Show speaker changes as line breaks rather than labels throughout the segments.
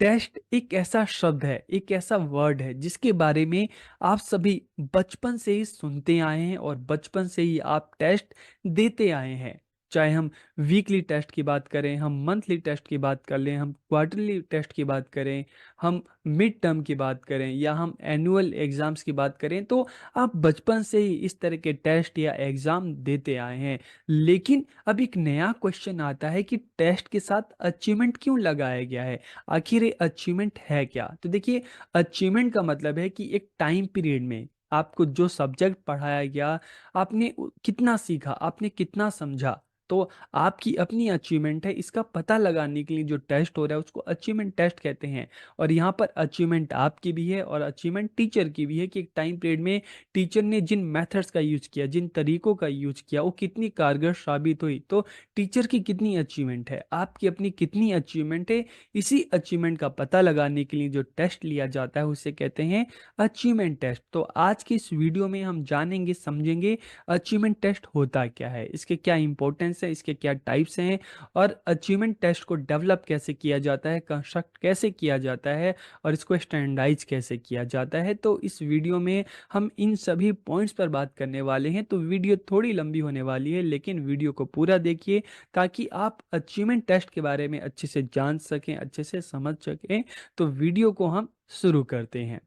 Test एक ऐसा शब्द है, एक ऐसा वर्ड है जिसके बारे में आप सभी बचपन से ही सुनते आए हैं और बचपन से ही आप टेस्ट देते आए हैं। चाहे हम वीकली टेस्ट की बात करें, हम मंथली टेस्ट की बात कर लें, हम क्वार्टरली टेस्ट की बात करें, हम मिड टर्म की बात करें या हम एनुअल एग्जाम्स की बात करें, तो आप बचपन से ही इस तरह के टेस्ट या एग्जाम देते आए हैं। लेकिन अब एक नया क्वेश्चन आता है कि टेस्ट के साथ अचीवमेंट क्यों लगाया गया है? आखिर ये अचीवमेंट है क्या? तो देखिए, अचीवमेंट का मतलब है कि एक टाइम पीरियड में आपको जो सब्जेक्ट पढ़ाया गया, आपने कितना सीखा, आपने कितना समझा, तो आपकी अपनी अचीवमेंट है। इसका पता लगाने के लिए जो टेस्ट हो रहा है उसको अचीवमेंट टेस्ट कहते हैं। और यहाँ पर अचीवमेंट आपकी भी है और अचीवमेंट टीचर की भी है कि एक टाइम पीरियड में टीचर ने जिन मेथड्स का यूज किया, जिन तरीकों का यूज किया, वो कितनी कारगर साबित हुई। तो टीचर की कितनी अचीवमेंट है, आपकी अपनी कितनी अचीवमेंट है, इसी अचीवमेंट का पता लगाने के लिए जो टेस्ट लिया जाता है उसे कहते हैं अचीवमेंट टेस्ट। तो आज की इस वीडियो में हम जानेंगे, समझेंगे अचीवमेंट टेस्ट होता क्या है, इसके क्या इंपॉर्टेंस है, इसके क्या टाइप्स हैं, और अचीवमेंट टेस्ट को डेवलप कैसे किया जाता है, कंस्ट्रक्ट कैसे किया जाता है, और इसको स्टैंडर्डाइज कैसे किया जाता है। तो इस वीडियो में हम इन सभी पॉइंट्स पर बात करने वाले हैं। तो वीडियो थोड़ी लंबी होने वाली है, लेकिन वीडियो को पूरा देखिए ताकि आप अचीवमेंट टेस्ट के बारे में अच्छे से जान सकें, अच्छे से समझ सकें। तो वीडियो को हम शुरू करते हैं।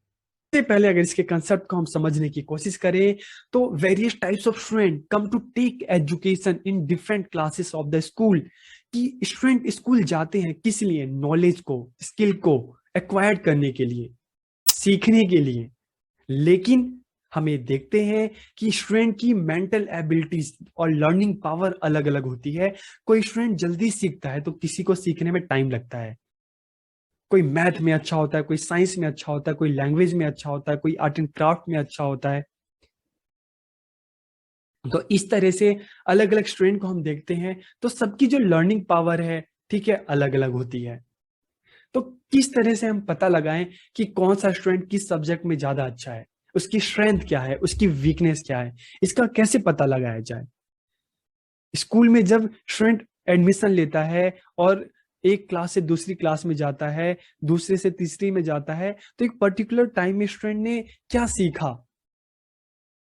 सबसे पहले अगर इसके कंसेप्ट को हम समझने की कोशिश करें तो various types of student come to take education in different classes of the school. कि स्टूडेंट स्कूल जाते हैं किस लिए? नॉलेज को, स्किल को एक्वायर करने के लिए, सीखने के लिए। लेकिन हमें देखते हैं कि स्टूडेंट की मेंटल एबिलिटीज और लर्निंग पावर अलग अलग होती है। कोई स्टूडेंट जल्दी सीखता है तो किसी को सीखने में टाइम लगता है। कोई मैथ में अच्छा होता है, कोई साइंस में अच्छा होता है, कोई लैंग्वेज में अच्छा होता है, कोई आर्ट एंड क्राफ्ट में अच्छा होता है। तो इस तरह से अलग अलग स्टूडेंट को हम देखते हैं, तो सबकी जो लर्निंग पावर है, ठीक है, अलग अलग होती है। तो किस तरह से हम पता लगाएं कि कौन सा स्टूडेंट किस सब्जेक्ट में ज्यादा अच्छा है, उसकी स्ट्रेंथ क्या है, उसकी वीकनेस क्या है, इसका कैसे पता लगाया जाए? स्कूल में जब स्टूडेंट एडमिशन लेता है और एक क्लास से दूसरी क्लास में जाता है, दूसरे से तीसरी में जाता है, तो एक पर्टिकुलर टाइम में स्टूडेंट ने क्या सीखा,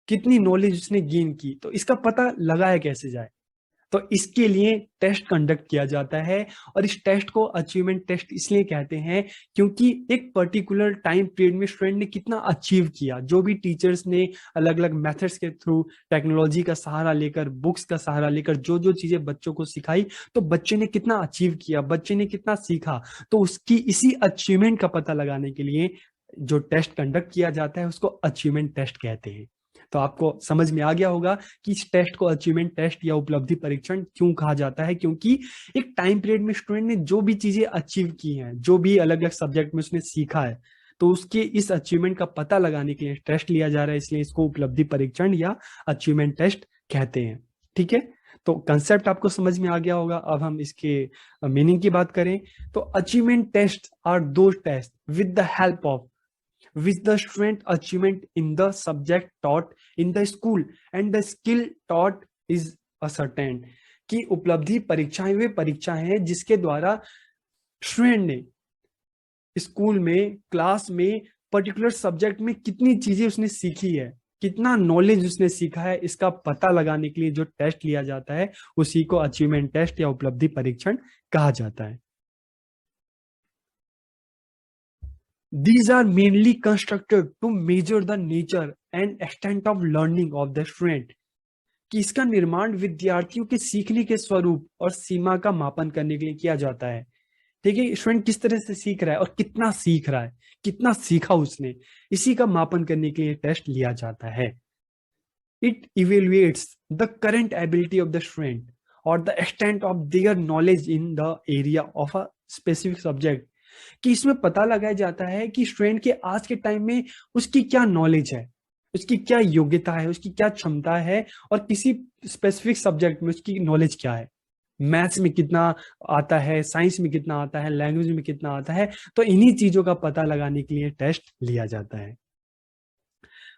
कितनी नॉलेज उसने गेन की, तो इसका पता लगाया कैसे जाए? तो इसके लिए टेस्ट कंडक्ट किया जाता है। और इस टेस्ट को अचीवमेंट टेस्ट इसलिए कहते हैं क्योंकि एक पर्टिकुलर टाइम पीरियड में स्टूडेंट ने कितना अचीव किया, जो भी टीचर्स ने अलग अलग मेथड्स के थ्रू, टेक्नोलॉजी का सहारा लेकर, बुक्स का सहारा लेकर जो जो चीजें बच्चों को सिखाई, तो बच्चे ने कितना अचीव किया, बच्चे ने कितना सीखा, तो उसकी इसी अचीवमेंट का पता लगाने के लिए जो टेस्ट कंडक्ट किया जाता है उसको अचीवमेंट टेस्ट कहते हैं। तो आपको समझ में आ गया होगा कि इस टेस्ट को अचीवमेंट टेस्ट या उपलब्धि परीक्षण क्यों कहा जाता है। क्योंकि एक टाइम पीरियड में स्टूडेंट ने जो भी चीजें अचीव की हैं, जो भी अलग अलग सब्जेक्ट में उसने सीखा है, तो उसके इस अचीवमेंट का पता लगाने के लिए टेस्ट लिया जा रहा है, इसलिए इसको उपलब्धि परीक्षण या अचीवमेंट टेस्ट कहते हैं। ठीक है, तो कंसेप्ट आपको समझ में आ गया होगा। अब हम इसके मीनिंग की बात करें तो अचीवमेंट टेस्ट आर दो test with the help of which the student achievement in the subject taught in the school and the skill taught is ascertained। कि उपलब्धि परीक्षाएं वे परीक्षाएं हैं जिसके द्वारा स्टूडेंट ने स्कूल में, क्लास में, पर्टिकुलर सब्जेक्ट में कितनी चीजें उसने सीखी है, कितना नॉलेज उसने सीखा है, इसका पता लगाने के लिए जो टेस्ट लिया जाता है उसी को अचीवमेंट टेस्ट या उपलब्धि परीक्षण कहा जाता है। These are mainly constructed to measure the nature and extent of learning of the student। कि इसका निर्माण विद्यार्थियों के सीखने के स्वरूप और सीमा का मापन करने के लिए किया जाता है। ठीक है, स्टूडेंट किस तरह से सीख रहा है और कितना सीख रहा है, कितना सीखा उसने, इसी का मापन करने के लिए टेस्ट लिया जाता है। It evaluates the current ability of the student और the extent of their knowledge in the area of a specific subject. कि इसमें पता लगाया जाता है कि स्टूडेंट के आज के टाइम में उसकी क्या नॉलेज है, उसकी क्या योग्यता है, उसकी क्या क्षमता है, और किसी स्पेसिफिक सब्जेक्ट में उसकी नॉलेज क्या है। मैथ्स में कितना आता है, साइंस में कितना आता है, लैंग्वेज में कितना आता है, तो इन्हीं चीजों का पता लगाने के लिए टेस्ट लिया जाता है।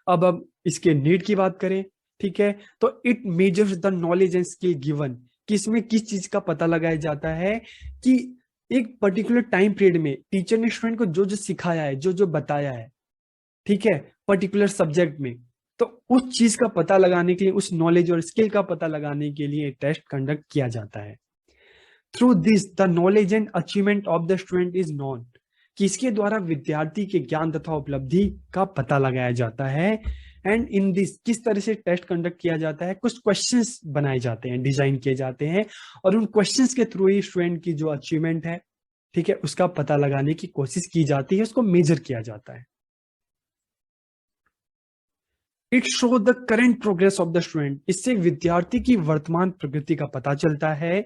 अब इसके नीड की बात करें, ठीक है, तो it measures the knowledge and skill given. कि इसमें किस चीज का पता लगाया जाता है कि एक पर्टिकुलर टाइम पीरियड में टीचर ने स्टूडेंट को जो जो सिखाया है, जो जो बताया है, ठीक है, पर्टिकुलर सब्जेक्ट में, तो उस चीज का पता लगाने के लिए, उस नॉलेज और स्किल का पता लगाने के लिए टेस्ट कंडक्ट किया जाता है। Through this the knowledge and achievement of the student is known, कि इसके द्वारा विद्यार्थी के ज्ञान तथा उपलब्धि का पता लगाया जाता है। एंड इन दिस, किस तरह से टेस्ट कंडक्ट किया जाता है, कुछ क्वेश्चंस बनाए जाते हैं, डिजाइन किए जाते हैं, और उन क्वेश्चंस के थ्रू ही स्टूडेंट की जो अचीवमेंट है, ठीक है, उसका पता लगाने की कोशिश की जाती है, उसको मेजर किया जाता है। It show the current progress of the student, इससे विद्यार्थी की वर्तमान प्रगति का पता चलता है।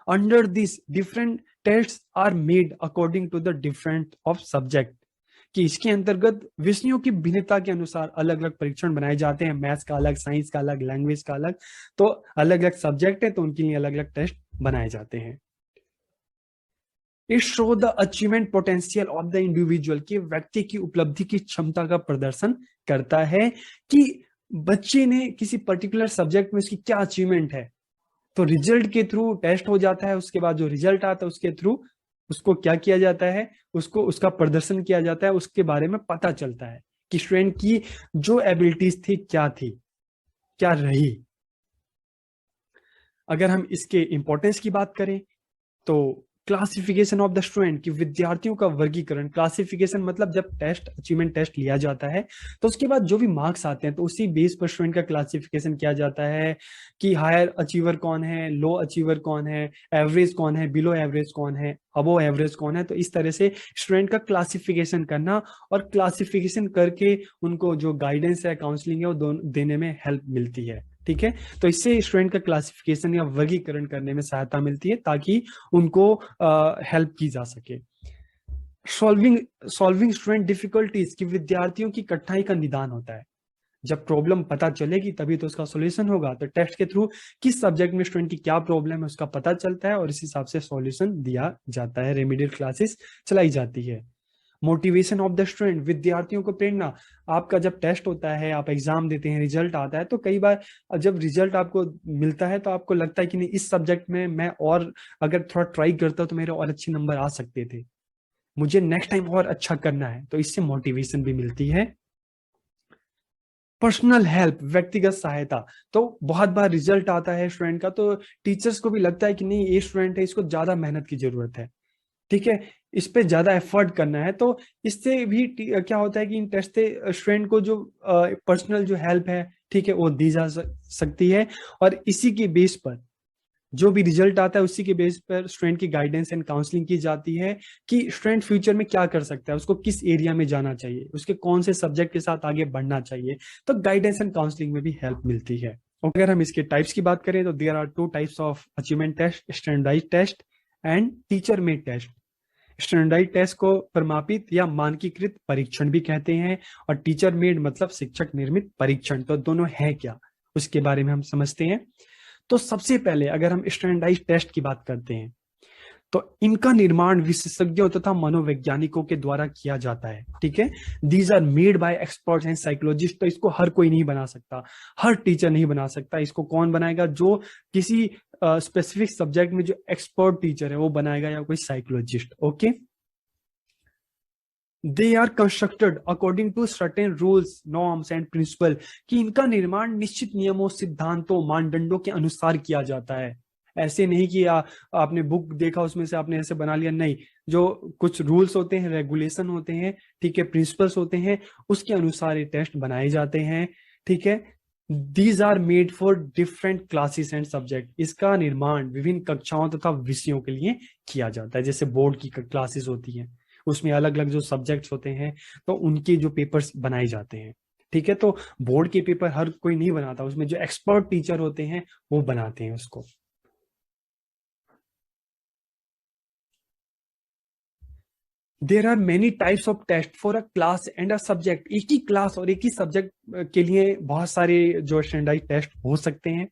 Under this different test are made according to the different of subject, कि इसके अंतर्गत विषयों की भिन्नता के अनुसार अलग अलग परीक्षण बनाए जाते हैं। मैथ्स का अलग, साइंस का अलग, लैंग्वेज का अलग, तो अलग अलग सब्जेक्ट है तो उनके लिए अलग अलग टेस्ट बनाए जाते हैं। It show the achievement potential of the individual, कि व्यक्ति की उपलब्धि की क्षमता का प्रदर्शन करता है कि बच्चे ने किसी पर्टिकुलर सब्जेक्ट में उसकी क्या अचीवमेंट है। तो रिजल्ट के थ्रू टेस्ट हो जाता है, उसके बाद जो रिजल्ट आता है उसके थ्रू उसको क्या किया जाता है, उसको उसका प्रदर्शन किया जाता है, उसके बारे में पता चलता है कि स्टूडेंट की जो एबिलिटीज थी क्या थी, क्या रही। अगर हम इसके इंपॉर्टेंस की बात करें तो क्लासिफिकेशन ऑफ द स्टूडेंट, की विद्यार्थियों का वर्गीकरण। क्लासिफिकेशन मतलब जब टेस्ट, अचीवमेंट टेस्ट लिया जाता है तो उसके बाद जो भी मार्क्स आते हैं तो उसी बेस पर स्टूडेंट का क्लासिफिकेशन किया जाता है कि हायर अचीवर कौन है, लो अचीवर कौन है, एवरेज कौन है, बिलो एवरेज कौन है, अबो एवरेज कौन है। तो इस तरह से स्टूडेंट का क्लासिफिकेशन करना, और क्लासिफिकेशन करके उनको जो गाइडेंस है, काउंसलिंग है, वो देने में हेल्प मिलती है। ठीक है, तो इससे स्टूडेंट का क्लासिफिकेशन या वर्गीकरण करने में सहायता मिलती है ताकि उनको हेल्प की जा सके। सॉल्विंग सॉल्विंग स्टूडेंट डिफिकल्टीज, की विद्यार्थियों की कठिनाई का निदान होता है। जब प्रॉब्लम पता चलेगी तभी तो उसका सॉल्यूशन होगा। तो टेस्ट के थ्रू किस सब्जेक्ट में स्टूडेंट की क्या प्रॉब्लम है उसका पता चलता है और इस हिसाब से सॉल्यूशन दिया जाता है, रेमेडियल क्लासेस चलाई जाती है। मोटिवेशन ऑफ द स्टूडेंट, विद्यार्थियों को प्रेरणा। आपका जब टेस्ट होता है, आप एग्जाम देते हैं, रिजल्ट आता है, तो कई बार जब रिजल्ट आपको मिलता है तो आपको लगता है कि नहीं, इस सब्जेक्ट में मैं और अगर थोड़ा ट्राई करता तो मेरे और अच्छे नंबर आ सकते थे, मुझे नेक्स्ट टाइम और अच्छा करना है। तो इससे मोटिवेशन भी मिलती है। पर्सनल हेल्प, व्यक्तिगत सहायता। तो बहुत बार रिजल्ट आता है स्टूडेंट का तो टीचर्स को भी लगता है कि नहीं, ये स्टूडेंट है, इसको ज्यादा मेहनत की जरूरत है, ठीक है, इस पे ज्यादा एफर्ट करना है। तो इससे भी क्या होता है कि इन टेस्ट से स्टूडेंट को जो पर्सनल जो हेल्प है, ठीक है, वो दी जा सकती है। और इसी के बेस पर जो भी रिजल्ट आता है उसी के बेस पर स्टूडेंट की गाइडेंस एंड काउंसलिंग की जाती है कि स्टूडेंट फ्यूचर में क्या कर सकता है, उसको किस एरिया में जाना चाहिए, उसके कौन से सब्जेक्ट के साथ आगे बढ़ना चाहिए। तो गाइडेंस एंड काउंसलिंग में भी हेल्प मिलती है। अगर हम इसके टाइप्स की बात करें तो there are two types of achievement test, standardize test and teacher made test. Standardize test को प्रमापित या मानकीकृत परीक्षण भी कहते हैं, और टीचर मेड मतलब शिक्षक निर्मित परीक्षण। तो दोनों है क्या, उसके बारे में हम समझते हैं। तो सबसे पहले अगर हम स्टैंडर्डाइज टेस्ट की बात करते हैं तो इनका निर्माण विशेषज्ञों तथा मनोवैज्ञानिकों के द्वारा किया जाता है। ठीक है, these are made by experts and psychologist. तो इसको हर कोई नहीं बना सकता, हर टीचर नहीं बना सकता। इसको कौन बनाएगा, जो किसी स्पेसिफिक सब्जेक्ट में जो एक्सपर्ट टीचर है वो बनाएगा, या कोई psychologist. Okay, they are constructed according to certain rules, norms and principle, कि इनका निर्माण निश्चित नियमों, सिद्धांतों, मानदंडों के अनुसार किया जाता है। ऐसे नहीं कि आपने बुक देखा उसमें से आपने ऐसे बना लिया, नहीं। जो कुछ रूल्स होते हैं, रेगुलेशन होते हैं, ठीक है, प्रिंसिपल्स होते हैं, उसके अनुसार ये टेस्ट बनाए जाते हैं। ठीक है, these are made for different classes and subject. इसका निर्माण विभिन्न कक्षाओं तथा विषयों के लिए किया जाता है। जैसे बोर्ड की क्लासेस होती हैं, उसमें अलग अलग जो सब्जेक्ट्स होते हैं तो उनके जो पेपर्स बनाए जाते हैं। ठीक है, तो बोर्ड के पेपर हर कोई नहीं बनाता, उसमें जो एक्सपर्ट टीचर होते हैं वो बनाते हैं उसको। There are many types of test for a class and a subject. एक ही क्लास और एक ही सब्जेक्ट के लिए बहुत सारे जो स्टैंडर्डाइज टेस्ट हो सकते हैं।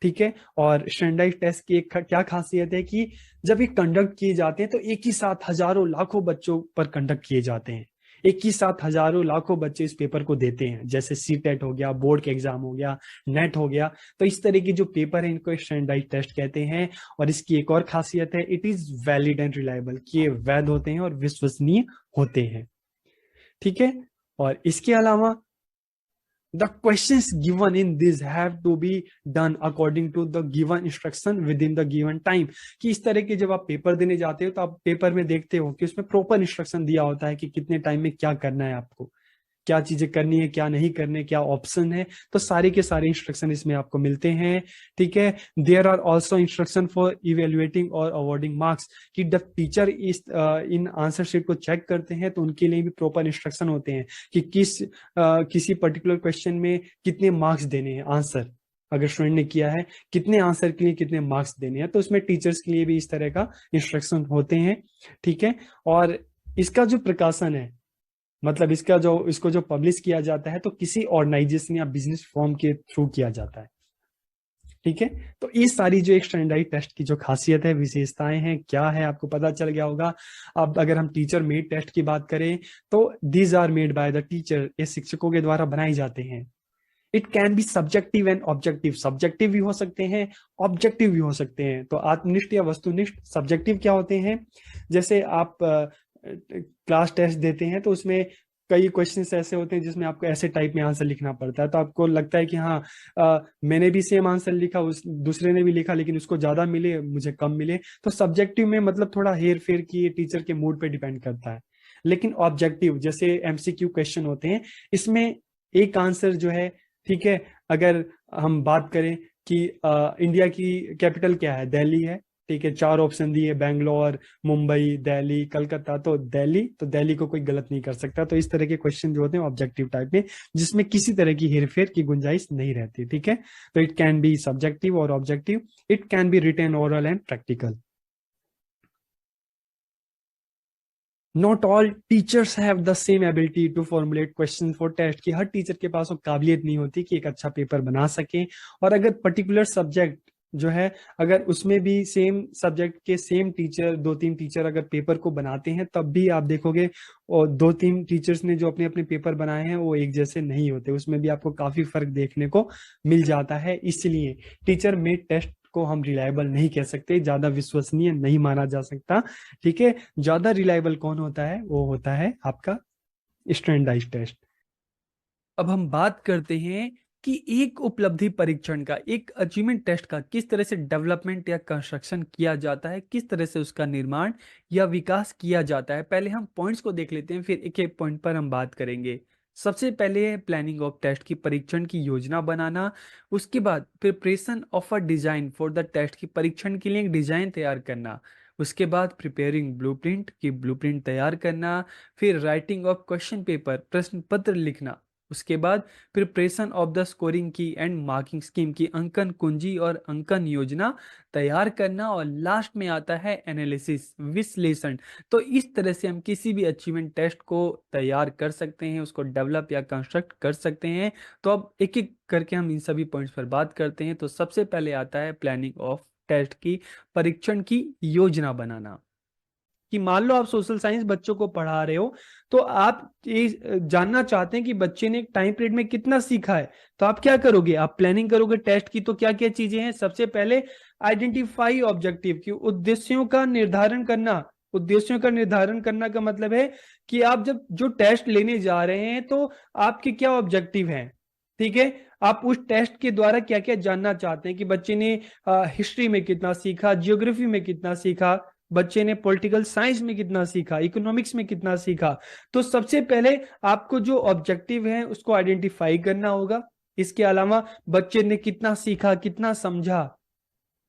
ठीक है, और स्टैंडर्डाइज टेस्ट की एक क्या खासियत है कि जब ये कंडक्ट किए जाते हैं तो एक ही साथ हजारों लाखों बच्चों पर कंडक्ट किए जाते हैं। एक ही साथ हजारों लाखों बच्चे इस पेपर को देते हैं, जैसे सीटेट हो गया, बोर्ड के एग्जाम हो गया, नेट हो गया। तो इस तरह के जो पेपर है इनको स्टैंडर्डाइज टेस्ट कहते हैं। और इसकी एक और खासियत है, it is valid and reliable, कि ये वैध होते हैं और विश्वसनीय होते हैं। ठीक है। और इसके अलावा the questions given in this have to be done according to the given instruction within the given time। कि इस तरह के जब आप पेपर देने जाते हो तो आप पेपर में देखते हो कि उसमें प्रॉपर इंस्ट्रक्शन दिया होता है कि कितने टाइम में क्या करना है, आपको क्या चीजें करनी है, क्या नहीं करने, क्या ऑप्शन है। तो सारे के सारे इंस्ट्रक्शन इसमें आपको मिलते हैं। ठीक है। There are also instruction for evaluating और अवॉर्डिंग मार्क्स, कि द टीचर इस इन आंसर शीट को चेक करते हैं तो उनके लिए भी प्रॉपर इंस्ट्रक्शन होते हैं कि किसी पर्टिकुलर क्वेश्चन में कितने मार्क्स देने हैं, आंसर अगर स्टूडेंट ने किया है कितने आंसर के लिए कितने मार्क्स देने हैं। तो उसमें टीचर्स के लिए भी इस तरह का इंस्ट्रक्शन होते हैं। ठीक है। और इसका जो प्रकाशन है, मतलब इसको जो पब्लिश किया जाता है तो किसी ऑर्गेनाइजेशन या बिजनेस फॉर्म के थ्रू किया जाता है। ठीक है। तो ये सारी जो एक स्टैंडर्डाइज टेस्ट की जो खासियत है, विशेषताएं हैं, क्या है, आपको पता चल गया होगा। अब अगर हम टीचर मेड टेस्ट की बात करें तो these are made by the teacher, ये शिक्षकों के द्वारा बनाए जाते हैं। It can be subjective and objective, subjective भी हो सकते हैं, ऑब्जेक्टिव भी हो सकते हैं। तो आत्मनिष्ठ या वस्तुनिष्ठ सब्जेक्टिव क्या होते हैं, जैसे आप क्लास टेस्ट देते हैं तो उसमें कई क्वेश्चंस ऐसे होते हैं जिसमें आपको ऐसे टाइप में आंसर लिखना पड़ता है, तो आपको लगता है कि हाँ मैंने भी सेम आंसर लिखा, उस दूसरे ने भी लिखा, लेकिन उसको ज्यादा मिले मुझे कम मिले। तो सब्जेक्टिव में मतलब थोड़ा हेर फेर की टीचर के मूड पे डिपेंड करता है। लेकिन ऑब्जेक्टिव जैसे एमसीक्यू क्वेश्चन होते हैं, इसमें एक आंसर जो है, ठीक है, अगर हम बात करें कि इंडिया की कैपिटल क्या है, दिल्ली है। ठीक है, 4 ऑप्शन दिए, बैंगलोर, मुंबई, दिल्ली, कलकत्ता। तो दिल्ली को कोई गलत नहीं कर सकता। तो इस तरह के क्वेश्चन जो होते हैं ऑब्जेक्टिव टाइप में, जिसमें किसी तरह की हेरफेर की गुंजाइश नहीं रहती। ठीक है। तो इट कैन बी सब्जेक्टिव और objective, it can be written, oral and practical. Not all teachers have the same ability to formulate question for test, कि हर टीचर के पास वो काबिलियत नहीं होती कि एक अच्छा पेपर बना सके। और अगर पर्टिकुलर सब्जेक्ट जो है, अगर उसमें भी सेम सब्जेक्ट के सेम टीचर, 2-3 टीचर अगर पेपर को बनाते हैं, तब भी आप देखोगे और 2-3 टीचर्स ने जो अपने अपने पेपर बनाए हैं वो एक जैसे नहीं होते, उसमें भी आपको काफी फर्क देखने को मिल जाता है। इसलिए टीचर मेड टेस्ट को हम रिलायबल नहीं कह सकते, ज्यादा विश्वसनीय नहीं माना जा सकता। ठीक है। ज्यादा रिलायबल कौन होता है, वो होता है आपका स्टैंडर्डाइज्ड टेस्ट।
अब हम बात करते हैं कि एक उपलब्धि परीक्षण का, एक अचीवमेंट टेस्ट का किस तरह से डेवलपमेंट या कंस्ट्रक्शन किया जाता है, किस तरह से उसका निर्माण या विकास किया जाता है। पहले हम पॉइंट्स को देख लेते हैं, फिर एक एक पॉइंट पर हम बात करेंगे। सबसे पहले है प्लानिंग ऑफ टेस्ट, की परीक्षण की योजना बनाना। उसके बाद preparation of a design for the test, की परीक्षण के लिए एक डिजाइन तैयार करना। उसके बाद प्रिपेयरिंग ब्लूप्रिंट, की ब्लूप्रिंट तैयार करना। फिर राइटिंग ऑफ क्वेश्चन पेपर, प्रश्न पत्र लिखना। उसके बाद प्रिपरेशन ऑफ द स्कोरिंग की एंड मार्किंग स्कीम, की अंकन कुंजी और अंकन योजना तैयार करना। और लास्ट में आता है एनालिसिस, विश्लेषण। तो इस तरह से हम किसी भी अचीवमेंट टेस्ट को तैयार कर सकते हैं, उसको डेवलप या कंस्ट्रक्ट कर सकते हैं। तो अब एक एक करके हम इन सभी पॉइंट्स पर बात करते हैं। तो सबसे पहले आता है प्लानिंग ऑफ टेस्ट, की परीक्षण की योजना बनाना। कि मान लो आप सोशल साइंस बच्चों को पढ़ा रहे हो, तो आप ये जानना चाहते हैं कि बच्चे ने एक टाइम पीरियड में कितना सीखा है। तो आप क्या करोगे, आप प्लानिंग करोगे टेस्ट की। तो क्या क्या चीजें हैं, सबसे पहले आइडेंटिफाई ऑब्जेक्टिव, की उद्देश्यों का निर्धारण करना। उद्देश्यों का निर्धारण करना का मतलब है कि आप जब जो टेस्ट लेने जा रहे हैं तो आपके क्या ऑब्जेक्टिव हैं। ठीक है। आप उस टेस्ट के द्वारा क्या क्या जानना चाहते हैं, कि बच्चे ने हिस्ट्री में कितना सीखा, जियोग्राफी में कितना सीखा, बच्चे ने पॉलिटिकल साइंस में कितना सीखा, इकोनॉमिक्स में कितना सीखा। तो सबसे पहले आपको जो ऑब्जेक्टिव है उसको आइडेंटिफाई करना होगा। इसके अलावा बच्चे ने कितना सीखा, कितना समझा,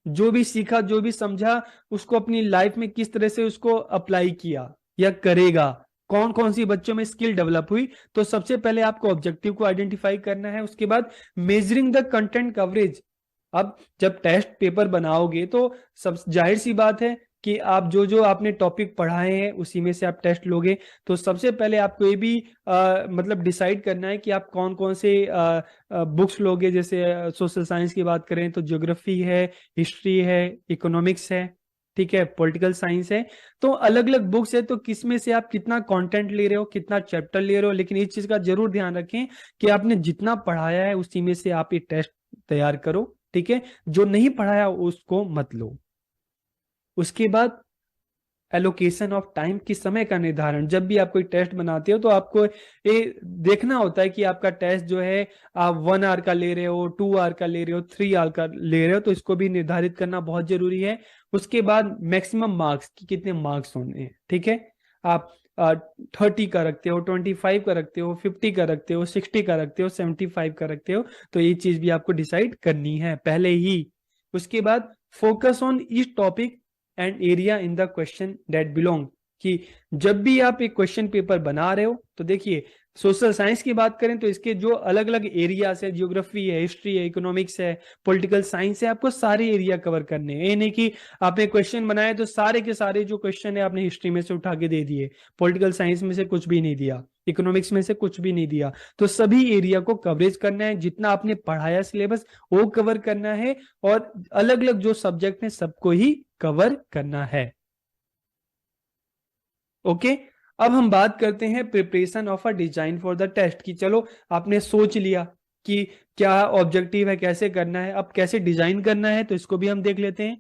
जो भी सीखा जो भी समझा उसको अपनी लाइफ में किस तरह से उसको अप्लाई किया या करेगा, कौन कौन सी बच्चों में स्किल डेवलप हुई। तो सबसे पहले आपको ऑब्जेक्टिव को आइडेंटिफाई करना है। उसके बाद मेजरिंग द कंटेंट कवरेज। अब जब टेस्ट पेपर बनाओगे तो सब जाहिर सी बात है कि आप जो जो आपने टॉपिक पढ़ाए हैं उसी में से आप टेस्ट लोगे। तो सबसे पहले आपको ये भी मतलब डिसाइड करना है कि आप कौन कौन से बुक्स लोगे। जैसे सोशल साइंस की बात करें तो ज्योग्राफी है, हिस्ट्री है, इकोनॉमिक्स है।
ठीक है, पॉलिटिकल साइंस है। तो अलग अलग बुक्स है, तो किसमें से आप कितना कंटेंट ले रहे हो, कितना चैप्टर ले रहे हो, लेकिन इस चीज का जरूर ध्यान रखें कि आपने जितना पढ़ाया है उसी में से आप ये टेस्ट तैयार करो। ठीक है, जो नहीं पढ़ाया उसको मत लो। उसके बाद एलोकेशन ऑफ टाइम, की समय का निर्धारण। जब भी आप कोई टेस्ट बनाते हो तो आपको ये देखना होता है कि आपका टेस्ट जो है आप 1 आवर का ले रहे हो, 2 आवर का ले रहे हो, 3 आवर का ले रहे हो, तो इसको भी निर्धारित करना बहुत जरूरी है। उसके बाद मैक्सिमम मार्क्स, कि कितने मार्क्स होने हैं। ठीक है, आप 30 का रखते हो, 25 का रखते हो, 50 का रखते हो, 60 का रखते हो, 75 का रखते हो, तो ये चीज भी आपको डिसाइड करनी है पहले ही। उसके बाद focus on each topic and area in the question that belong, कि जब भी आप एक क्वेश्चन पेपर बना रहे हो तो देखिए, सोशल साइंस की बात करें तो इसके जो अलग अलग एरियाज है, जियोग्राफी है, हिस्ट्री है, इकोनॉमिक्स है, पॉलिटिकल साइंस है, आपको सारे एरिया कवर करने हैं। ये नहीं कि आपने क्वेश्चन बनाए तो सारे के सारे जो क्वेश्चन है आपने हिस्ट्री में से उठा के दे दिए, पॉलिटिकल साइंस में से कुछ भी नहीं दिया, इकोनॉमिक्स में से कुछ भी नहीं दिया। तो सभी एरिया को कवरेज करना है, जितना आपने पढ़ाया सिलेबस वो कवर करना है, और अलग अलग जो सब्जेक्ट है सबको ही कवर करना है। ओके, अब हम बात करते हैं preparation of a design for the test, की चलो आपने सोच लिया कि क्या ऑब्जेक्टिव है, कैसे करना है, अब कैसे डिजाइन करना है तो इसको भी हम देख लेते हैं।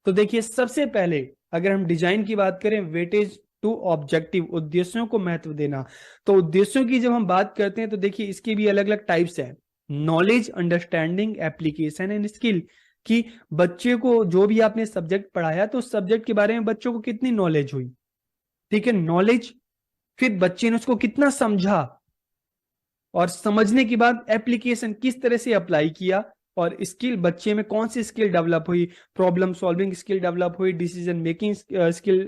तो देखिए, सबसे पहले अगर हम डिजाइन की बात करें, वेटेज टू ऑब्जेक्टिव, उद्देश्यों को महत्व देना। तो उद्देश्यों की जब हम बात करते हैं तो देखिए इसकी भी अलग अलग टाइप्स है। Knowledge, understanding, application and skill, कि बच्चे को जो भी आपने सब्जेक्ट पढ़ाया तो उस सब्जेक्ट के बारे में बच्चों को कितनी नॉलेज हुई। ठीक है, नॉलेज, फिर बच्चे ने उसको कितना समझा, और समझने के बाद एप्लीकेशन किस तरह से अप्लाई किया, और स्किल, बच्चे में कौन सी स्किल डेवलप हुई, प्रॉब्लम सॉल्विंग स्किल डेवलप हुई, डिसीजन मेकिंग स्किल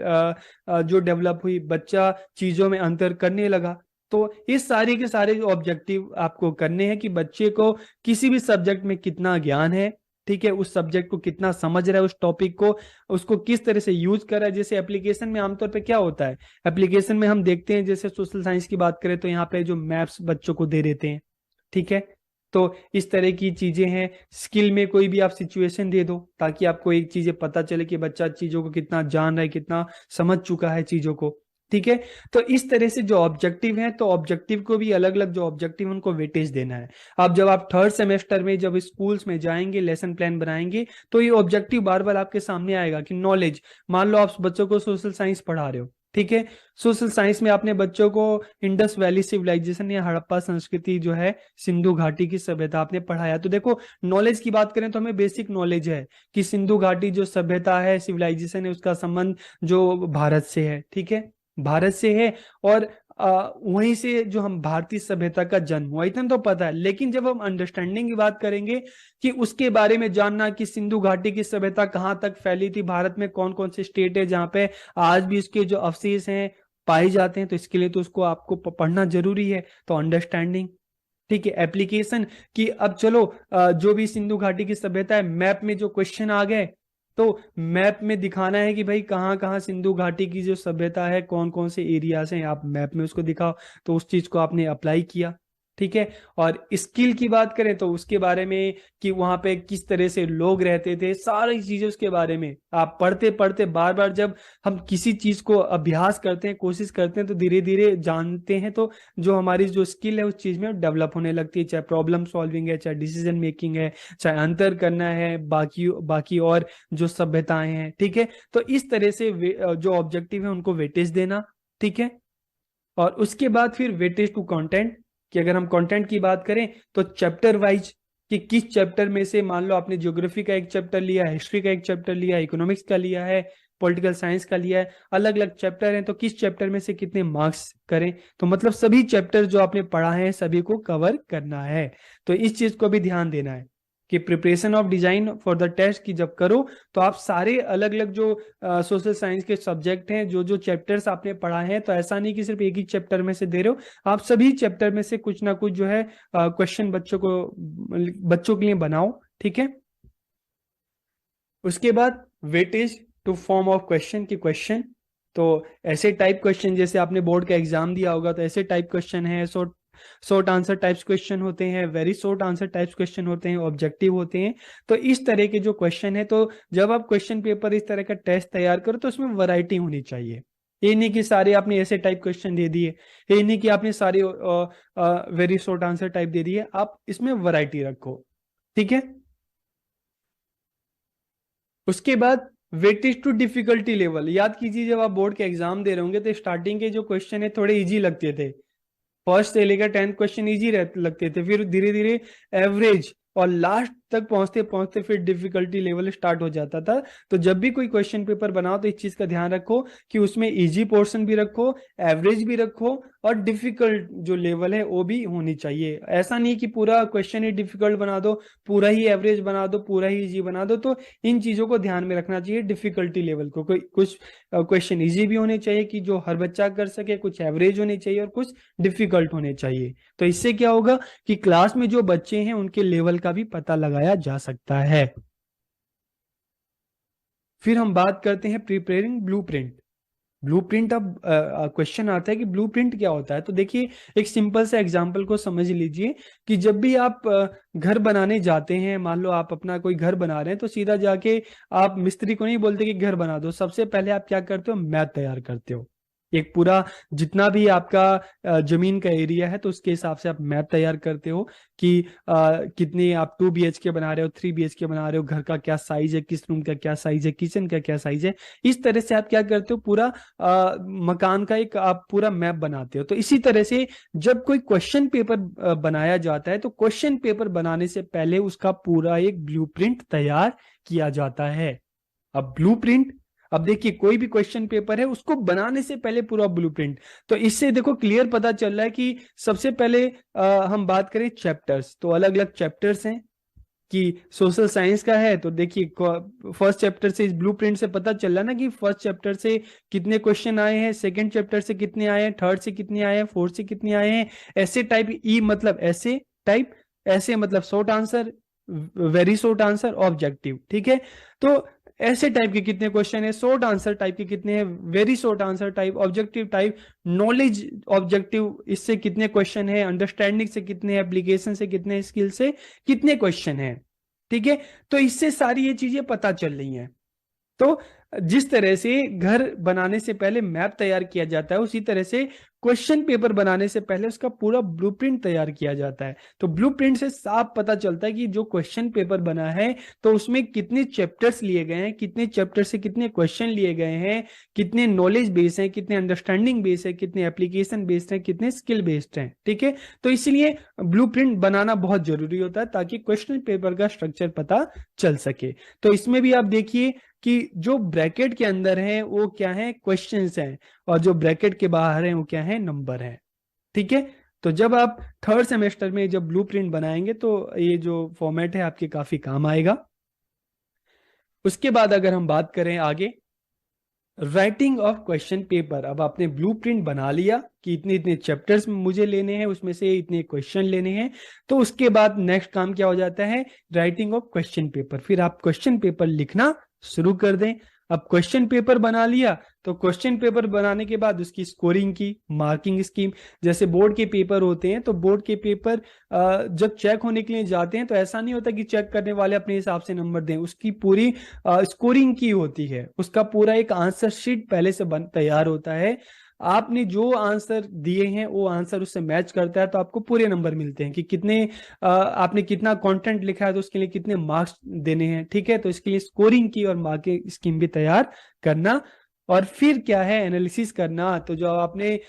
जो डेवलप हुई, बच्चा चीजों में अंतर करने लगा। तो ये सारे के सारे जो ऑब्जेक्टिव आपको करने हैं कि बच्चे को किसी भी सब्जेक्ट में कितना ज्ञान है, ठीक है, उस सब्जेक्ट को कितना समझ रहा है, उस टॉपिक को उसको किस तरह से यूज कर रहा है। जैसे एप्लीकेशन में आमतौर पे क्या होता है, एप्लीकेशन में हम देखते हैं, जैसे सोशल साइंस की बात करें तो यहाँ पे जो मैप्स बच्चों को दे देते हैं। ठीक है, तो इस तरह की चीजें हैं। स्किल में कोई भी आप सिचुएशन दे दो ताकि आपको एक चीजें पता चले कि बच्चा चीजों को कितना जान रहा है, कितना समझ चुका है चीजों को। ठीक है, तो इस तरह से जो ऑब्जेक्टिव है, तो ऑब्जेक्टिव को भी अलग अलग जो ऑब्जेक्टिव उनको वेटेज देना है। अब जब आप थर्ड सेमेस्टर में जब स्कूल्स में जाएंगे, लेसन प्लान बनाएंगे, तो ये ऑब्जेक्टिव बार बार आपके सामने आएगा कि नॉलेज, मान लो आप बच्चों को सोशल साइंस पढ़ा रहे हो, ठीक है, सोशल साइंस में आपने बच्चों को इंडस वैली सिविलाइजेशन या हड़प्पा संस्कृति जो है, सिंधु घाटी की सभ्यता आपने पढ़ाया, तो देखो नॉलेज की बात करें तो हमें बेसिक नॉलेज है कि सिंधु घाटी जो सभ्यता है, सिविलाइजेशन है, उसका संबंध जो भारत से है। ठीक है, भारत से है, और वहीं से जो हम भारतीय सभ्यता का जन्म हुआ, इतना तो पता है। लेकिन जब हम अंडरस्टैंडिंग की बात करेंगे कि उसके बारे में जानना कि सिंधु घाटी की सभ्यता कहाँ तक फैली थी, भारत में कौन कौन से स्टेट है जहाँ पे आज भी उसके जो अवशेष हैं पाए जाते हैं, तो इसके लिए तो उसको आपको पढ़ना जरूरी है। तो अंडरस्टैंडिंग, ठीक है। एप्लीकेशन, कि अब चलो जो भी सिंधु घाटी की सभ्यता है, मैप में जो क्वेश्चन आ गए, तो मैप में दिखाना है कि भाई कहाँ कहाँ सिंधु घाटी की जो सभ्यता है, कौन कौन से एरियाज हैं, आप मैप में उसको दिखाओ। तो उस चीज को आपने अप्लाई किया। ठीक है, और स्किल की बात करें तो उसके बारे में कि वहां पे किस तरह से लोग रहते थे, सारी चीजें उसके बारे में आप पढ़ते पढ़ते बार बार जब हम किसी चीज को अभ्यास करते हैं, कोशिश करते हैं, तो धीरे धीरे जानते हैं, तो जो हमारी जो स्किल है उस चीज में डेवलप होने लगती है। चाहे प्रॉब्लम सॉल्विंग है, चाहे डिसीजन मेकिंग है, चाहे अंतर करना है बाकी बाकी और जो सभ्यताएं हैं। ठीक है, तो इस तरह से जो ऑब्जेक्टिव है उनको वेटेज देना। ठीक है, और उसके बाद फिर वेटेज टू कंटेंट, कि अगर हम कंटेंट की बात करें तो चैप्टर वाइज, कि किस चैप्टर में से, मान लो आपने ज्योग्राफी का एक चैप्टर लिया है, हिस्ट्री का एक चैप्टर लिया है, इकोनॉमिक्स का लिया है, पॉलिटिकल साइंस का लिया है, अलग अलग चैप्टर हैं, तो किस चैप्टर में से कितने मार्क्स करें। तो मतलब सभी चैप्टर जो आपने पढ़ा है सभी को कवर करना है। तो इस चीज को भी ध्यान देना है कि preparation of design for the test की जब करो तो आप सारे अलग अलग जो सोशल साइंस के सब्जेक्ट हैं, जो जो चैप्टर्स आपने पढ़ा है, तो ऐसा नहीं कि सिर्फ एक ही चैप्टर में से दे रहे हो, आप सभी चैप्टर में से कुछ ना कुछ जो है क्वेश्चन बच्चों के लिए बनाओ। ठीक है, उसके बाद weightage to form of question, की क्वेश्चन, तो ऐसे टाइप क्वेश्चन, जैसे आपने बोर्ड का एग्जाम दिया होगा तो ऐसे टाइप क्वेश्चन है, so short answer types question होते हैं, very short answer types question होते हैं, ऑब्जेक्टिव होते हैं। तो इस तरह के जो क्वेश्चन है, तो जब आप क्वेश्चन पेपर इस तरह का टेस्ट तैयार करो तो उसमें वैरायटी होनी चाहिए। ये नहीं कि सारे आपने ऐसे टाइप क्वेश्चन दे दिए, ये नहीं कि आपने सारे वेरी शॉर्ट आंसर टाइप दे दिए, आप इसमें वैरायटी रखो, ठीक है। उसके बाद वेटेज टू डिफिकल्टी लेवल, याद कीजिए जब आप बोर्ड के एग्जाम दे रहे होंगे तो स्टार्टिंग के जो क्वेश्चन है थोड़े इजी लगते थे, फर्स्ट से लेकर 10th क्वेश्चन इजी लगते थे, फिर धीरे धीरे एवरेज और लास्ट तक पहुंचते पहुंचते फिर डिफिकल्टी लेवल स्टार्ट हो जाता था। तो जब भी कोई क्वेश्चन पेपर बनाओ तो इस चीज का ध्यान रखो कि उसमें इजी पोर्शन भी रखो, एवरेज भी रखो, और डिफिकल्ट जो लेवल है वो भी होनी चाहिए। ऐसा नहीं कि पूरा क्वेश्चन ही डिफिकल्ट बना दो, पूरा ही एवरेज बना दो, पूरा ही इजी बना दो। तो इन चीजों को ध्यान में रखना चाहिए डिफिकल्टी लेवल को। कोई कुछ क्वेश्चन इजी भी होने चाहिए कि जो हर बच्चा कर सके, कुछ एवरेज होने चाहिए और कुछ डिफिकल्ट होने चाहिए। तो इससे क्या होगा कि क्लास में जो बच्चे हैं उनके लेवल का भी पता लगाया जा सकता है। फिर हम बात करते हैं प्रिपेयरिंग ब्लूप्रिंट। ब्लूप्रिंट, अब क्वेश्चन आता है कि ब्लूप्रिंट क्या होता है। तो देखिए एक सिंपल सा एग्जांपल को समझ लीजिए कि जब भी आप घर बनाने जाते हैं, मान लो आप अपना कोई घर बना रहे हैं, तो सीधा जाके आप मिस्त्री को नहीं बोलते कि घर बना दो, सबसे पहले आप क्या करते हो, मैप तैयार करते हो। एक पूरा जितना भी आपका जमीन का एरिया है तो उसके हिसाब से आप मैप तैयार करते हो कि कितनी आप 2 BHK बना रहे हो, 3 BHK बना रहे हो, घर का क्या साइज है, किस रूम का क्या साइज है, किचन का क्या साइज है। इस तरह से आप क्या करते हो, पूरा मकान का एक आप पूरा मैप बनाते हो। तो इसी तरह से जब कोई क्वेश्चन पेपर बनाया जाता है तो क्वेश्चन पेपर बनाने से पहले उसका पूरा एक ब्लूप्रिंट तैयार किया जाता है। अब ब्लूप्रिंट, अब देखिए कोई भी क्वेश्चन पेपर है उसको बनाने से पहले पूरा ब्लूप्रिंट। तो इससे देखो क्लियर पता चल रहा है कि सबसे पहले हम बात करें चैप्टर्स, तो अलग अलग चैप्टर्स हैं कि सोशल साइंस का है तो देखिए फर्स्ट चैप्टर से, इस ब्लूप्रिंट से पता चल रहा ना कि फर्स्ट चैप्टर से कितने क्वेश्चन आए हैं, सेकंड चैप्टर से कितने आए हैं, थर्ड से कितने आए हैं, फोर्थ से कितने आए हैं। ऐसे टाइप, ई मतलब ऐसे टाइप, ऐसे मतलब short answer, very short answer, objective, ठीक है। तो ऐसे टाइप के कितने क्वेश्चन है, शॉर्ट आंसर टाइप के कितने हैं, very short answer type, objective type, knowledge objective, इससे कितने क्वेश्चन है, अंडरस्टैंडिंग से कितने, एप्लीकेशन से कितने, स्किल से कितने क्वेश्चन है, ठीक है। तो इससे सारी ये चीजें पता चल रही हैं। तो जिस तरह से घर बनाने से पहले मैप तैयार किया जाता है, उसी तरह से क्वेश्चन पेपर बनाने से पहले उसका पूरा ब्लूप्रिंट तैयार किया जाता है। तो ब्लूप्रिंट से साफ पता चलता है कि जो क्वेश्चन पेपर बना है तो उसमें कितने चैप्टर्स लिए गए हैं, कितने चैप्टर से कितने क्वेश्चन लिए गए हैं, कितने नॉलेज बेस्ड हैं, कितने अंडरस्टैंडिंग बेस्ड है, कितने एप्लीकेशन बेस्ड हैं, कितने स्किल बेस्ड हैं, ठीक है। तो इसलिए ब्लूप्रिंट बनाना बहुत जरूरी होता है ताकि क्वेश्चन पेपर का स्ट्रक्चर पता चल सके। तो इसमें भी आप देखिए कि जो ब्रैकेट के अंदर है वो क्या है, क्वेश्चंस हैं, और जो ब्रैकेट के बाहर है वो क्या है, नंबर है, ठीक है। तो जब आप थर्ड सेमेस्टर में जब ब्लूप्रिंट बनाएंगे तो ये जो फॉर्मेट है आपके काफी काम आएगा। उसके बाद अगर हम बात करें आगे, राइटिंग ऑफ क्वेश्चन पेपर। अब आपने ब्लूप्रिंट बना लिया कि इतने इतने चैप्टर्स मुझे लेने हैं, उसमें से इतने क्वेश्चन लेने हैं। तो उसके बाद नेक्स्ट काम क्या हो जाता है, राइटिंग ऑफ क्वेश्चन पेपर। फिर आप क्वेश्चन पेपर लिखना शुरू कर दें। अब क्वेश्चन पेपर बना लिया तो क्वेश्चन पेपर बनाने के बाद उसकी स्कोरिंग की मार्किंग स्कीम, जैसे बोर्ड के पेपर होते हैं तो बोर्ड के पेपर जब चेक होने के लिए जाते हैं तो ऐसा नहीं होता कि चेक करने वाले अपने हिसाब से नंबर दें, उसकी पूरी स्कोरिंग की होती है, उसका पूरा एक आंसर शीट पहले से तैयार होता है। आपने जो आंसर दिए हैं वो आंसर उससे मैच करता है तो आपको पूरे नंबर मिलते हैं कि कितने आपने कितना कंटेंट लिखा है तो उसके लिए कितने मार्क्स देने हैं, ठीक है। तो इसके लिए स्कोरिंग की और मार्किंग स्कीम भी तैयार करना, और फिर क्या है, एनालिसिस करना। तो जो आपने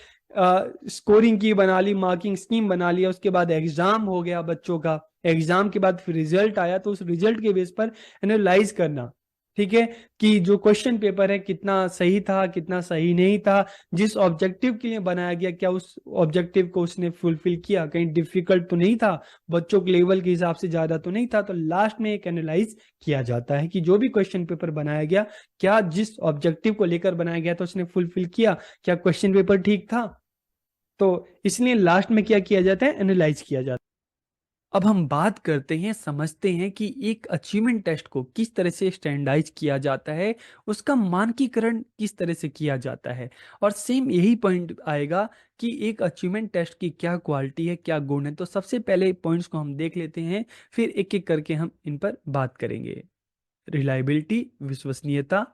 स्कोरिंग की बना ली, मार्किंग स्कीम बना लिया, उसके बाद एग्जाम हो गया बच्चों का, एग्जाम के बाद फिर रिजल्ट आया तो उस रिजल्ट के बेस पर एनालाइज करना, ठीक है, कि जो क्वेश्चन पेपर है कितना सही था, कितना सही नहीं था, जिस ऑब्जेक्टिव के लिए बनाया गया क्या उस ऑब्जेक्टिव को उसने फुलफिल किया, कहीं डिफिकल्ट तो नहीं था, बच्चों के लेवल के हिसाब से ज्यादा तो नहीं था। तो लास्ट में एक एनालाइज किया जाता है कि जो भी क्वेश्चन पेपर बनाया गया क्या जिस ऑब्जेक्टिव को लेकर बनाया गया था उसने फुलफिल किया, क्या क्वेश्चन पेपर ठीक था। तो इसलिए लास्ट में क्या किया जाता है, एनालाइज किया जाता है।
अब हम बात करते हैं, समझते हैं कि एक अचीवमेंट टेस्ट को किस तरह से स्टैंडर्डाइज किया जाता है, उसका मानकीकरण किस तरह से किया जाता है। और सेम यही पॉइंट आएगा कि एक अचीवमेंट टेस्ट की क्या क्वालिटी है, क्या गुण है। तो सबसे पहले पॉइंट्स को हम देख लेते हैं, फिर एक एक करके हम इन पर बात करेंगे। रिलायबिलिटी, विश्वसनीयता,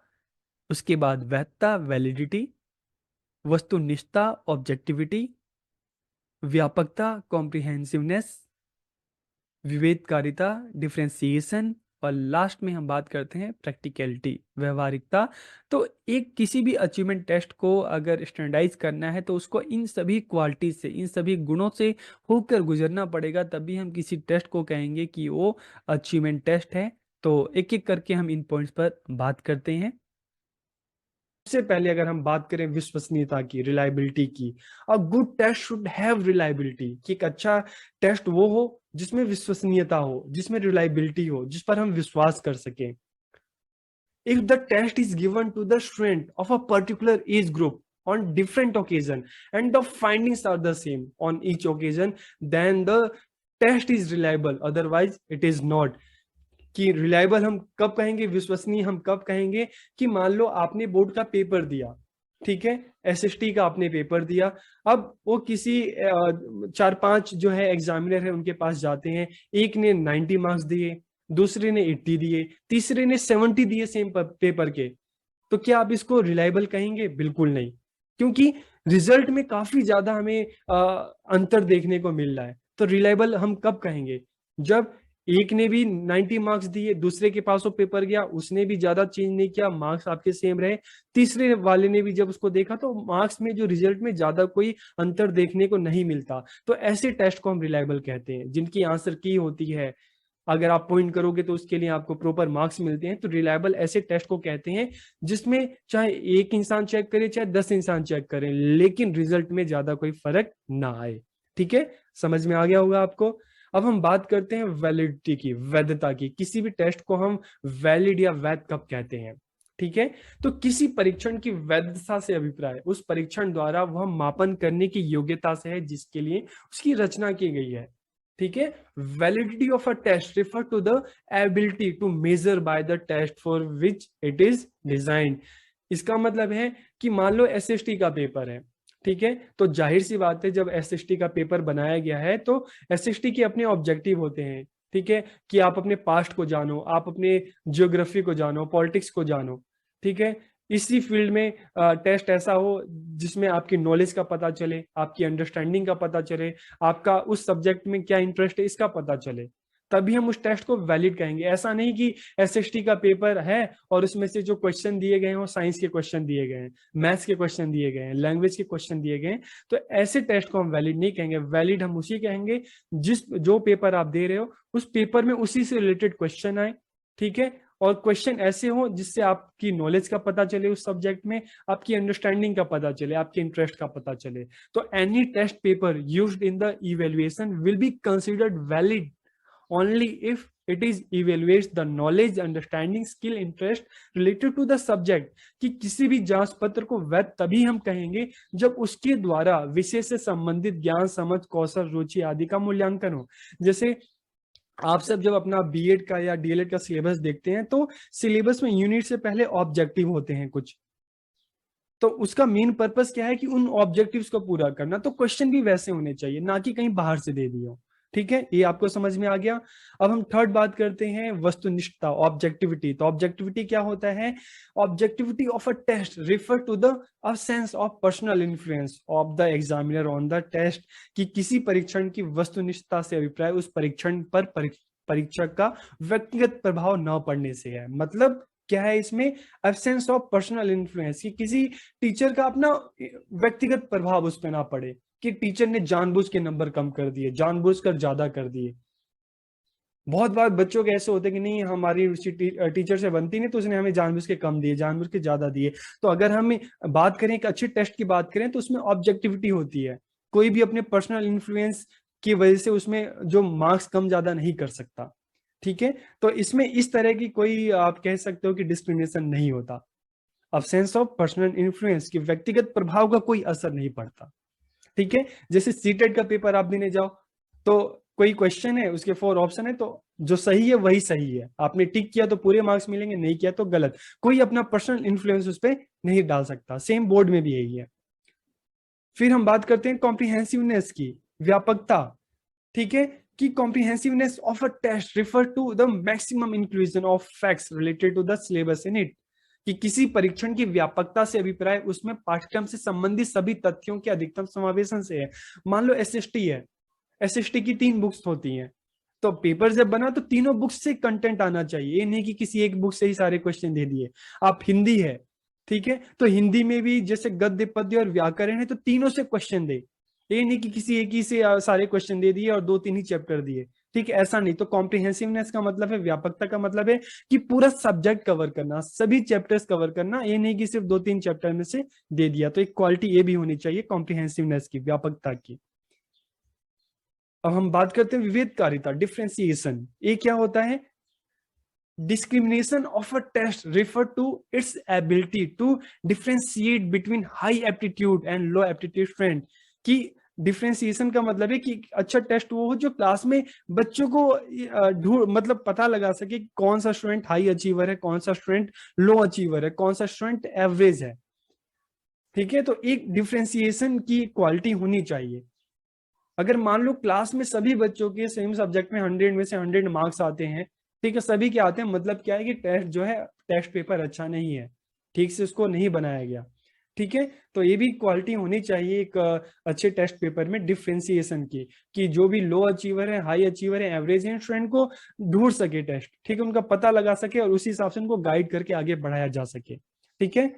उसके बाद वैधता, वैलिडिटी, वस्तुनिष्ठता, ऑब्जेक्टिविटी, व्यापकता, कॉम्प्रिहेंसिवनेस, विवेककारिता, डिफरेंशिएशन, और लास्ट में हम बात करते हैं प्रैक्टिकलिटी, व्यवहारिकता। तो एक किसी भी अचीवमेंट टेस्ट को अगर स्टैंडर्डाइज करना है तो उसको इन सभी क्वालिटी से, इन सभी गुणों से होकर गुजरना पड़ेगा, तभी हम किसी टेस्ट को कहेंगे कि वो अचीवमेंट टेस्ट है। तो एक एक करके हम इन पॉइंट्स पर बात करते हैं।
सबसे पहले अगर हम बात करें विश्वसनीयता की, रिलायबिलिटी की, a good test should have reliability, कि एक अच्छा टेस्ट वो हो जिसमें विश्वसनीयता हो, जिसमें रिलायबिलिटी हो, जिस पर हम विश्वास कर सकें। If the test is given to the student of a particular age group on different occasion and the findings are the same on each occasion, then the test is reliable, otherwise it is not. कि reliable हम कब कहेंगे, विश्वसनीय हम कब कहेंगे, कि मान लो आपने बोर्ड का पेपर दिया, ठीक है, एसएसटी का आपने पेपर दिया, अब वो किसी 4-5 जो है एग्जामिनर है उनके पास जाते हैं, एक ने 90 मार्क्स दिए, दूसरे ने 80 दिए, तीसरे ने 70 दिए सेम पेपर के, तो क्या आप इसको रिलायबल कहेंगे? बिल्कुल नहीं, क्योंकि रिजल्ट में काफी ज्यादा हमें अंतर देखने को मिल रहा है। तो रिलायबल हम कब कहेंगे? जब एक ने भी 90 मार्क्स दिए, दूसरे के पास वो पेपर गया, उसने भी ज्यादा चेंज नहीं किया, मार्क्स आपके सेम रहे, तीसरे वाले ने भी जब उसको देखा तो मार्क्स में जो रिजल्ट में ज्यादा कोई अंतर देखने को नहीं मिलता, तो ऐसे टेस्ट को हम रिलायबल कहते हैं, जिनकी आंसर की होती है, अगर आप पॉइंट करोगे तो उसके लिए आपको प्रॉपर मार्क्स मिलते हैं। तो रिलायबल ऐसे टेस्ट को कहते हैं जिसमें चाहे एक इंसान चेक करे चाहे 10 इंसान चेक करें, लेकिन रिजल्ट में ज्यादा कोई फर्क ना आए। ठीक है, समझ में आ गया होगा आपको। अब हम बात करते हैं वैलिडिटी की, वैधता की। किसी भी टेस्ट को हम वैलिड या वैध कब कहते हैं? ठीक है, तो किसी परीक्षण की वैधता से अभिप्राय उस परीक्षण द्वारा वह मापन करने की योग्यता से है जिसके लिए उसकी रचना की गई है। ठीक है, validity of a test refer to the ability to measure by the test for which it is designed. इसका मतलब है कि मान लो एसएसटी का पेपर है, ठीक है, तो जाहिर सी बात है जब एसएसटी का पेपर बनाया गया है तो एसएसटी के अपने ऑब्जेक्टिव होते हैं, ठीक है, कि आप अपने पास्ट को जानो, आप अपने ज्योग्राफी को जानो, पॉलिटिक्स को जानो, ठीक है, इसी फील्ड में टेस्ट ऐसा हो जिसमें आपकी नॉलेज का पता चले, आपकी अंडरस्टैंडिंग का पता चले, आपका उस सब्जेक्ट में क्या इंटरेस्ट है इसका पता चले, तभी हम उस टेस्ट को वैलिड कहेंगे। ऐसा नहीं कि एसएसटी का पेपर है और उसमें से जो क्वेश्चन दिए गए हैं वो साइंस के क्वेश्चन दिए गए हैं, मैथ्स के क्वेश्चन दिए गए हैं, लैंग्वेज के क्वेश्चन दिए गए हैं, तो ऐसे टेस्ट को हम वैलिड नहीं कहेंगे। वैलिड हम उसी कहेंगे जो पेपर आप दे रहे हो उस पेपर में उसी से रिलेटेड क्वेश्चन आए, ठीक है, और क्वेश्चन ऐसे हो जिससे आपकी नॉलेज का पता चले, उस सब्जेक्ट में आपकी अंडरस्टैंडिंग का पता चले, आपके इंटरेस्ट का पता चले। तो any test paper used in the evaluation will be considered valid only if it is evaluates the knowledge, understanding, skill, interest related to the subject। कि किसी भी जांच पत्र को वैध तभी हम कहेंगे जब उसके द्वारा विषय से संबंधित ज्ञान, समझ, कौशल, रुचि आदि का मूल्यांकन हो। जैसे आप सब जब अपना बीएड का या डीएलएड का सिलेबस देखते हैं तो सिलेबस में यूनिट से पहले ऑब्जेक्टिव होते हैं कुछ, तो उसका मेन पर्पस क्या है कि उन ऑब्जेक्टिव्स को पूरा करना। तो क्वेश्चन भी वैसे होने चाहिए, ना कि कहीं बाहर से दे दिए हो। ठीक है, ये आपको समझ में आ गया। अब हम थर्ड बात करते हैं वस्तुनिष्ठता, ऑब्जेक्टिविटी। तो ऑब्जेक्टिविटी क्या होता है? Objectivity of a test refer to the absence of personal influence of the examiner on the test. कि किसी परीक्षण की वस्तुनिष्ठता से अभिप्राय उस परीक्षण पर परीक्षक का व्यक्तिगत प्रभाव न पड़ने से है। मतलब क्या है इसमें? एब्सेंस ऑफ पर्सनल इन्फ्लुएंस, कि किसी टीचर का अपना व्यक्तिगत प्रभाव उस पर ना पड़े, कि टीचर ने जानबूझ के नंबर कम कर दिए, जानबूझ कर ज्यादा कर दिए। बहुत बार बच्चों के ऐसे होते हैं कि नहीं हमारी टीचर से बनती नहीं तो उसने हमें जानबूझ के कम दिए, जानबूझ के ज्यादा दिए। तो अगर हम बात करें एक अच्छे टेस्ट की बात करें तो उसमें ऑब्जेक्टिविटी होती है, कोई भी अपने पर्सनल इन्फ्लुएंस की वजह से उसमें जो मार्क्स कम ज्यादा नहीं कर सकता। ठीक है, तो इसमें इस तरह की कोई आप कह सकते हो कि डिस्क्रिमिनेशन नहीं होता। अब्सेंस ऑफ पर्सनल इन्फ्लुएंस की व्यक्तिगत प्रभाव का कोई असर नहीं पड़ता। ठीक है, जैसे सीटेट का पेपर आप देने जाओ तो कोई क्वेश्चन है, उसके 4 ऑप्शन है, तो जो सही है वही सही है। आपने टिक किया तो पूरे मार्क्स मिलेंगे, नहीं किया तो गलत। कोई अपना पर्सनल इन्फ्लुएंस उस पर नहीं डाल सकता। सेम बोर्ड में भी यही है। फिर हम बात करते हैं कॉम्प्रिहेंसिवनेस की, व्यापकता। ठीक है, कि comprehensiveness of a test refer to the maximum inclusion of facts related to the syllabus in it. कि किसी परीक्षण की व्यापकता से अभिप्राय उसमें पाठ्यक्रम से संबंधित सभी तथ्यों के अधिकतम समावेशन से है। मान लो एसएसटी है, एसएसटी की 3 बुक्स होती हैं, तो पेपर जब बना तो तीनों बुक्स से कंटेंट आना चाहिए। ये नहीं कि किसी एक बुक से ही सारे क्वेश्चन दे दिए। आप हिंदी है, ठीक है, तो हिंदी में भी जैसे गद्य पद्य और व्याकरण है, तो तीनों से क्वेश्चन दे। ये नहीं कि किसी एक ही से सारे क्वेश्चन दे दिए और 2-3 ही चैप्टर दिए। ठीक है, ऐसा नहीं। तो कॉम्प्रिहेंसिवनेस का मतलब है, व्यापकता का मतलब है कि पूरा सब्जेक्ट कवर करना, सभी चैप्टर्स कवर करना। ये नहीं कि सिर्फ 2-3 चैप्टर में से दे दिया। तो एक क्वालिटी ये भी होनी चाहिए कॉम्प्रिहेंसिवनेस की, व्यापकता की। अब हम बात करते हैं विवेककारिता, डिफ्रेंसिएशन। ये क्या होता है? Discrimination of a test refer to its ability to differentiate between high aptitude and low aptitude student। कि डिफ्रेंसिएशन का मतलब है कि अच्छा टेस्ट वो हो जो क्लास में बच्चों को ढूंढ मतलब पता लगा सके कौन सा स्टूडेंट हाई अचीवर है, कौन सा स्टूडेंट लो अचीवर है, कौन सा स्टूडेंट एवरेज है। ठीक है, तो एक डिफ्रेंसिएशन की क्वालिटी होनी चाहिए। अगर मान लो क्लास में सभी बच्चों के सेम सब्जेक्ट में 100 में से 100 मार्क्स आते हैं, ठीक है, सभी के आते हैं, मतलब क्या है कि टेस्ट जो है, टेस्ट पेपर अच्छा नहीं है, ठीक से उसको नहीं बनाया गया। ठीक है, तो ये भी क्वालिटी होनी चाहिए एक अच्छे टेस्ट पेपर में, डिफ्रेंसिएशन की। कि जो भी लो अचीवर है, हाई अचीवर है, एवरेज है, स्टूडेंट को ढूंढ सके टेस्ट, ठीक है, उनका पता लगा सके और उसी हिसाब से उनको गाइड करके आगे बढ़ाया जा सके। ठीक है,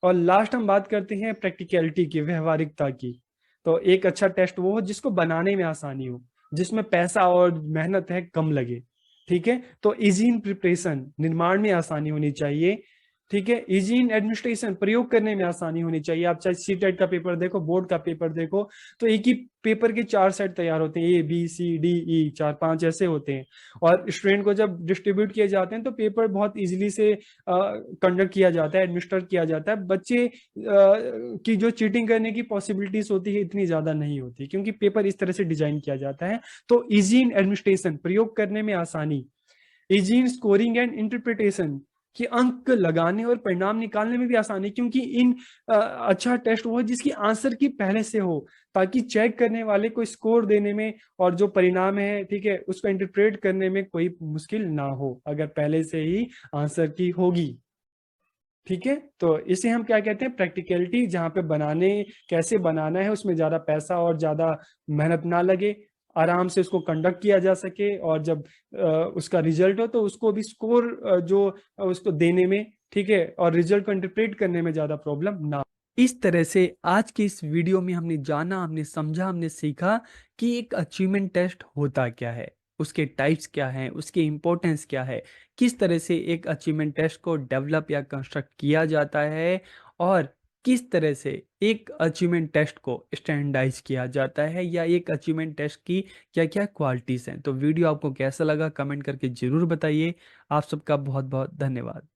और लास्ट हम बात करते हैं प्रैक्टिकलिटी की, व्यवहारिकता की। तो एक अच्छा टेस्ट वो हो जिसको बनाने में आसानी हो, जिसमें पैसा और मेहनत है कम लगे। ठीक है, तो इजी इन प्रिपरेशन, निर्माण में आसानी होनी चाहिए। ठीक है, इजी इन एडमिनिस्ट्रेशन, प्रयोग करने में आसानी होनी चाहिए। आप चाहे सीटेट का पेपर देखो, बोर्ड का पेपर देखो, तो एक ही पेपर के 4 सेट तैयार होते हैं, A B C D E, 4-5 ऐसे होते हैं। और स्टूडेंट को जब डिस्ट्रीब्यूट किए जाते हैं तो पेपर बहुत इजीली से कंडक्ट किया जाता है, एडमिनिस्टर किया जाता है। बच्चे की जो चीटिंग करने की पॉसिबिलिटीज होती है इतनी ज्यादा नहीं होती, क्योंकि पेपर इस तरह से डिजाइन किया जाता है। तो इजी इन एडमिनिस्ट्रेशन, प्रयोग करने में आसानी। Easy in scoring and interpretation, कि अंक लगाने और परिणाम निकालने में भी आसानी, क्योंकि इन अच्छा टेस्ट वो है जिसकी आंसर की पहले से हो, ताकि चेक करने वाले को स्कोर देने में और जो परिणाम है, ठीक है, उसको इंटरप्रेट करने में कोई मुश्किल ना हो, अगर पहले से ही आंसर की होगी। ठीक है, तो इसे हम क्या कहते हैं? प्रैक्टिकलिटी, जहाँ पे बनाने कैसे बनाना है उसमें ज्यादा पैसा और ज्यादा मेहनत ना लगे, आराम से उसको कंडक्ट किया जा सके, और जब उसका रिजल्ट हो तो उसको भी स्कोर जो उसको देने में, ठीक है, और रिजल्ट को इंटरप्रेट करने में ज्यादा प्रॉब्लम ना।
इस तरह से आज की इस वीडियो में हमने जाना, हमने समझा, हमने सीखा कि एक अचीवमेंट टेस्ट होता क्या है, उसके टाइप्स क्या हैं, उसकी इम्पोर्टेंस क्या है, किस तरह से एक अचीवमेंट टेस्ट को डेवलप या कंस्ट्रक्ट किया जाता है, और किस तरह से एक अचीवमेंट टेस्ट को स्टैंडर्डाइज किया जाता है, या एक अचीवमेंट टेस्ट की क्या क्या क्वालिटीज़ हैं। तो वीडियो आपको कैसा लगा कमेंट करके ज़रूर बताइए। आप सबका बहुत बहुत धन्यवाद।